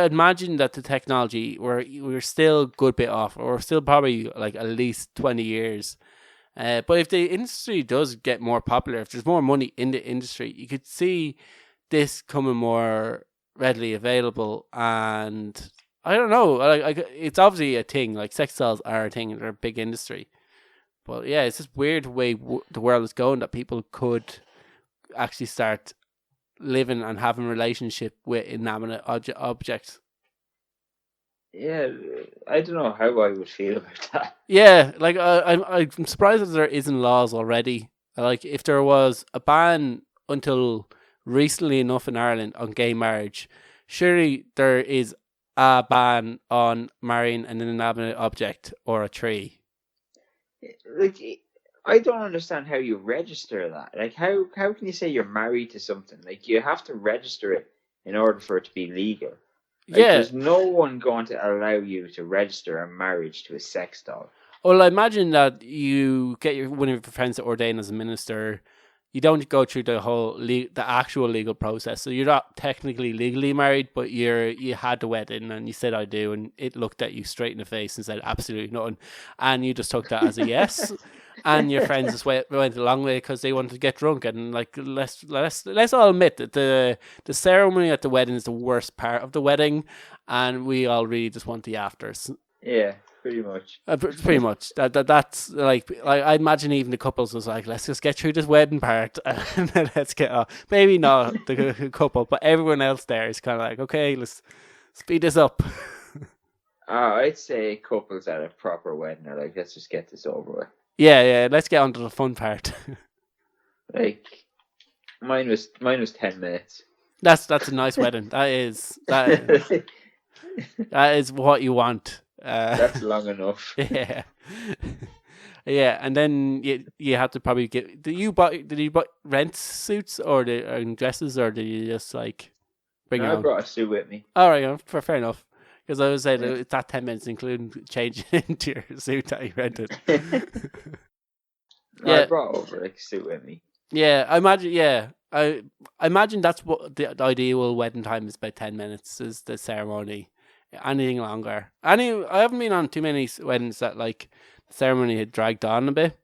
Speaker 2: imagine that the technology we're still a good bit off, or we're still probably like at least 20 years. But if the industry does get more popular, if there's more money in the industry, you could see this coming more readily available. And I don't know, like it's obviously a thing. Like sex dolls are a thing; they're a big industry. But yeah, it's just weird the way the world is going, that people could actually start living and having a relationship with inanimate objects.
Speaker 3: Yeah, I don't know how I would feel about that.
Speaker 2: Yeah, like I'm surprised that there isn't laws already. Like if there was a ban until recently enough in Ireland on gay marriage, surely there is a ban on marrying an inanimate object or a tree.
Speaker 3: Like, I don't understand how you register that. Like, how can you say you're married to something? Like, you have to register it in order for it to be legal. Like,
Speaker 2: Yeah.
Speaker 3: there's no one going to allow you to register a marriage to a sex doll.
Speaker 2: Well, I imagine that you get one of your friends to ordain as a minister. You don't go through the actual legal process, so you're not technically legally married, but you had the wedding and you said I do, and it looked at you straight in the face and said absolutely nothing, and you just took that as a yes. And your friends just went along with it because they wanted to get drunk. And like, let's all admit that the ceremony at the wedding is the worst part of the wedding, and we all really just want the afters.
Speaker 3: Yeah, pretty much.
Speaker 2: Pretty much. That's like, I imagine even the couples was like, let's just get through this wedding part and then let's get off. Maybe not the couple, but everyone else there is kind of like, okay, let's speed this up.
Speaker 3: I'd say couples at a proper wedding are like, let's just get this over with.
Speaker 2: Yeah, let's get on to the fun part.
Speaker 3: Like, mine was 10 minutes.
Speaker 2: That's a nice wedding. That is what you want.
Speaker 3: That's long enough.
Speaker 2: Yeah. Yeah, and then you have to probably get. Did you buy rent suits or dresses, or did you just like bring it?
Speaker 3: I brought a suit with me.
Speaker 2: All right, fair enough. Because I was saying it's that 10 minutes, including changing into your suit that you rented.
Speaker 3: Yeah, I brought over a suit with me.
Speaker 2: Yeah, I imagine. Yeah, I imagine that's what the ideal wedding time is. About 10 minutes is the ceremony. Anything longer. I haven't been on too many weddings that like the ceremony had dragged on a bit.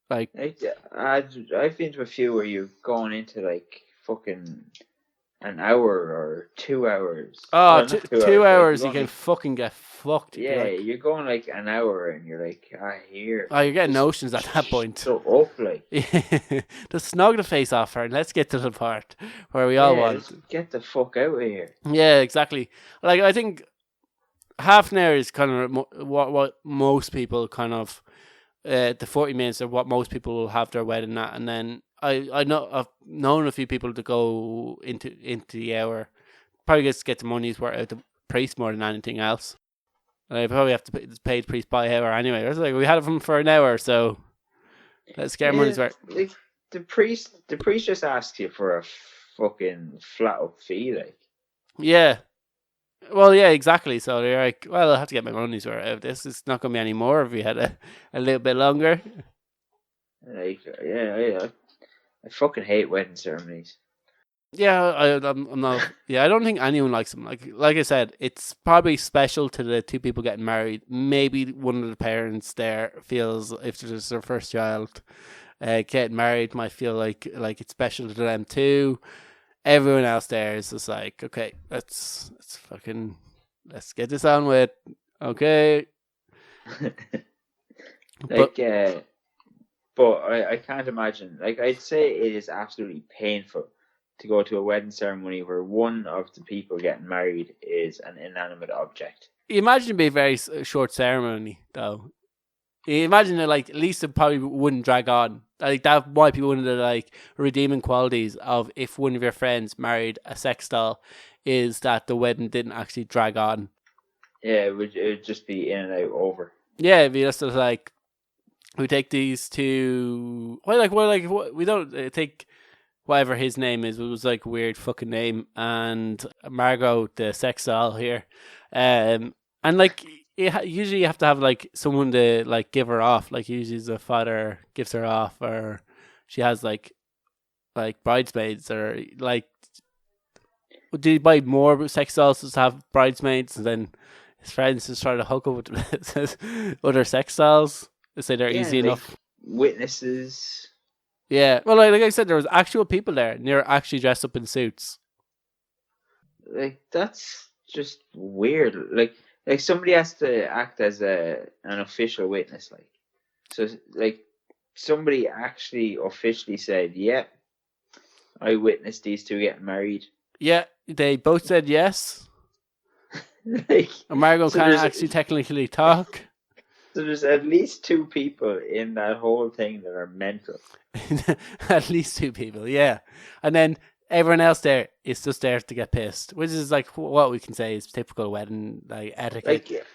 Speaker 2: Like
Speaker 3: I've been to a few where you're going into like fucking an hour or 2 hours.
Speaker 2: Oh,
Speaker 3: well,
Speaker 2: 2 hours,
Speaker 3: like,
Speaker 2: you can fucking get fucked.
Speaker 3: Yeah, you're going like an hour and you're like, here.
Speaker 2: Oh, you're getting notions at that point.
Speaker 3: So up, like.
Speaker 2: Just snog the face off her and let's get to the part where we all want.
Speaker 3: Get the fuck out of here.
Speaker 2: Yeah, exactly. Like, I think half an hour is kind of what most people kind of, the 40 minutes are what most people will have their wedding at, and then I've known a few people to go into the hour. Probably just get the money's worth out of the priest more than anything else. And I probably have to pay the priest by hour anyway. I was like, we had him for an hour, so let's get money's worth.
Speaker 3: Like, the priest just asks you for a fucking flat up fee, like.
Speaker 2: Yeah. Well, yeah, exactly. So you're like, well, I'll have to get my money's worth out of this. It's not going to be any more if we had a little bit longer.
Speaker 3: Like, yeah, I fucking hate wedding ceremonies.
Speaker 2: Yeah, I'm not. Yeah, I don't think anyone likes them. Like I said, it's probably special to the two people getting married. Maybe one of the parents there feels if it's their first child, getting married might feel like it's special to them too. Everyone else there is just like, okay, let's get this on with. Okay,
Speaker 3: Like,
Speaker 2: but
Speaker 3: but I can't imagine. Like, I'd say it is absolutely painful to go to a wedding ceremony where one of the people getting married is an inanimate object.
Speaker 2: imagine it'd be a very short ceremony though. You imagine that, like, at least it probably wouldn't drag on. Like, that might be one of the, like, redeeming qualities of if one of your friends married a sex doll, is that the wedding didn't actually drag on.
Speaker 3: Yeah, it would just be in and out over.
Speaker 2: Yeah, it'd be just like, we take these two. We don't take whatever his name is. It was like a weird fucking name, and Margot, the sex doll here, and like usually you have to have like someone to like give her off. Like usually the father gives her off, or she has like bridesmaids, or like. Do you buy more sex dolls to have bridesmaids, and then his friends just try to hook up with other sex dolls? They say they're easy enough.
Speaker 3: Witnesses.
Speaker 2: Yeah, well, like I said, there was actual people there, and they're actually dressed up in suits.
Speaker 3: Like, that's just weird. Like somebody has to act as an official witness. Like, so like somebody actually officially said, "Yeah, I witnessed these two getting married."
Speaker 2: Yeah, they both said yes.
Speaker 3: Like,
Speaker 2: and Margot can't actually technically talk.
Speaker 3: So there's at least two people in that whole thing that are mental.
Speaker 2: At least two people, yeah. And then everyone else there is just there to get pissed, which is like what we can say is typical wedding like etiquette.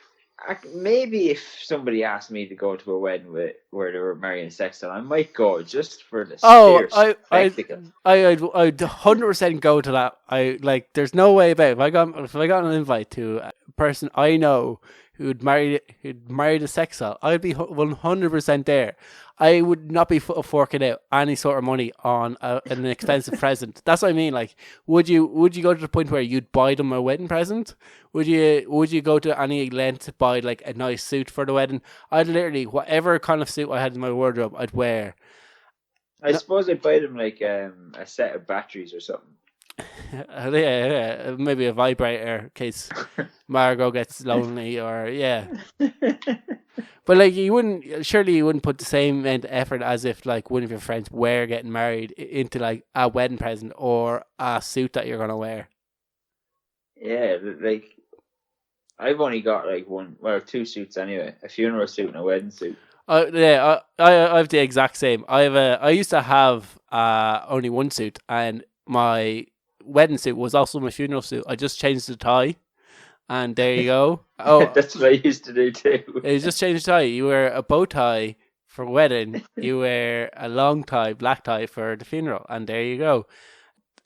Speaker 3: Like, maybe if somebody asked me to go to a wedding where they were marrying a sex doll, I might go just for the sheer spectacle.
Speaker 2: I'd 100% go to that. I like. There's no way about it. If I got an invite to a person I know who'd married a sex doll, I'd be 100% there. I would not be forking out any sort of money on an expensive present. That's what I mean. Like, would you go to the point where you'd buy them a wedding present? Would you go to any length to buy like a nice suit for the wedding? I'd literally, whatever kind of suit I had in my wardrobe, I'd wear.
Speaker 3: I suppose I'd buy them like a set of batteries or something.
Speaker 2: Yeah, maybe a vibrator in case Margot gets lonely, or yeah. But like, you wouldn't put the same amount of effort as if like one of your friends were getting married into like a wedding present or a suit that you're gonna wear.
Speaker 3: Yeah, like, I've only got like two suits anyway: a funeral suit and a wedding suit.
Speaker 2: Yeah, I have the exact same. I used to have only one suit, and my wedding suit was also my funeral suit. I just changed the tie, and there you go. Oh,
Speaker 3: that's what I used to do too.
Speaker 2: You just changed the tie. You wear a bow tie for wedding. You wear a long tie, black tie for the funeral, and there you go.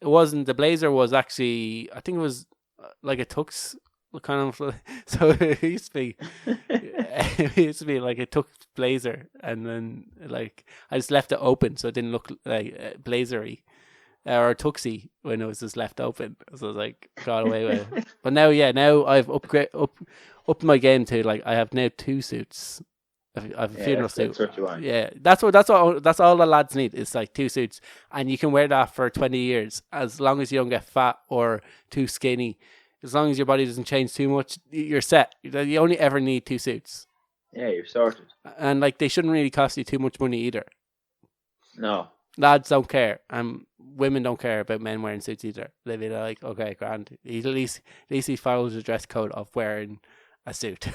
Speaker 2: It wasn't, the blazer was actually, I think it was like a tux kind of. So it used to be like a tux blazer, and then like I just left it open so it didn't look like blazery or tuxy when it was just left open. So I was like, got away with it. But now I've upped my game to like I have now two suits. I have a funeral suit.
Speaker 3: That's what you want.
Speaker 2: Yeah, that's all the lads need is like two suits, and you can wear that for 20 years as long as you don't get fat or too skinny. As long as your body doesn't change too much, you're set. You only ever need two suits.
Speaker 3: Yeah, you're sorted. And
Speaker 2: like, they shouldn't really cost you too much money either.
Speaker 3: No.
Speaker 2: Lads don't care, and women don't care about men wearing suits either. They'll be like, okay, grand. At least he follows the dress code of wearing a suit.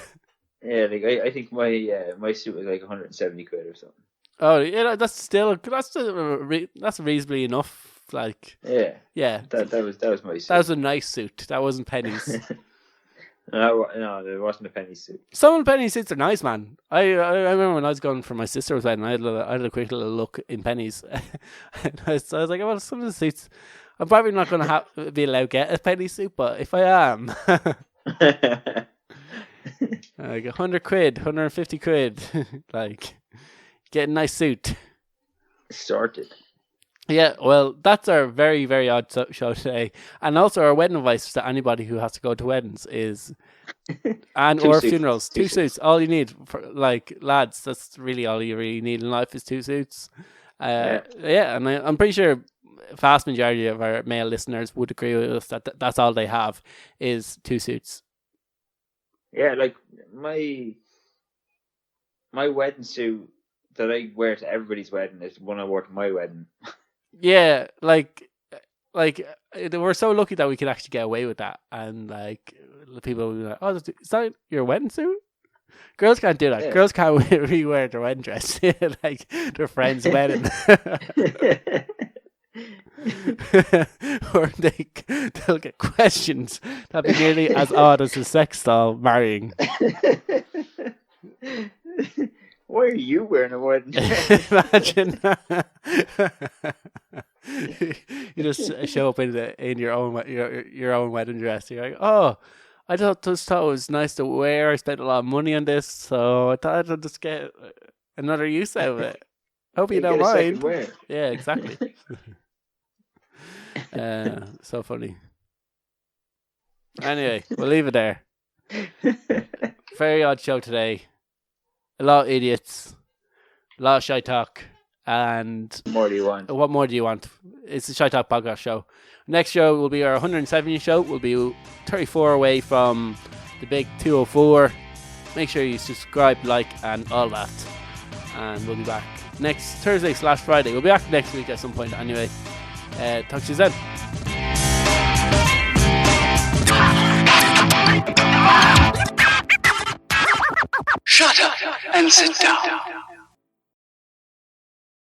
Speaker 3: Yeah, like I think my suit was like 170 quid or something.
Speaker 2: Oh yeah, that's reasonably enough. Like, yeah.
Speaker 3: That was my suit.
Speaker 2: That was a nice suit. That wasn't Penny's.
Speaker 3: No, there wasn't a Penny suit.
Speaker 2: Some of Penny suits are nice, man. I remember when I was going for my sister's wedding, I had a quick little look in Penny's. So I was like, well, some of the suits, I'm probably not going to be allowed to get a Penny suit, but if I am, like 100 quid, 150 quid, like, get a nice suit.
Speaker 3: Sorted.
Speaker 2: Yeah, well, that's our very, very odd show today. And also our wedding advice to anybody who has to go to weddings is, and
Speaker 3: Two
Speaker 2: or
Speaker 3: suits.
Speaker 2: funerals, two suits. All you need, for, like, lads, that's really all you really need in life is two suits. Yeah, and I'm pretty sure vast majority of our male listeners would agree with us that that's all they have is two suits.
Speaker 3: Yeah, like my wedding suit that I wear to everybody's wedding is one I wore to my wedding.
Speaker 2: Yeah, like we're so lucky that we could actually get away with that, and like people will be like, "Oh, is that your wedding suit?" Girls can't do that.
Speaker 3: Yeah.
Speaker 2: Girls can't re-wear their wedding dress like their friend's wedding, or they'll get questions that'd be nearly as odd as a sex doll marrying.
Speaker 3: Why are you wearing a wedding dress?
Speaker 2: Imagine you just show up in your own wedding dress. You're like, oh, I just thought it was nice to wear. I spent a lot of money on this, so I thought I'd just get another use out of it. Hope you don't mind. Yeah, exactly. So funny. Anyway, we'll leave it there. Very odd show today. A lot of idiots, a lot of shite talk, and
Speaker 3: What more do you want?
Speaker 2: What more do you want? It's the Shite Talk podcast show. Next show will be our 170th show. We'll be 34 away from the big 204. Make sure you subscribe, like, and all that. And we'll be back next Thursday/Friday. We'll be back next week at some point anyway. Talk to you then.
Speaker 1: Shut up and sit down.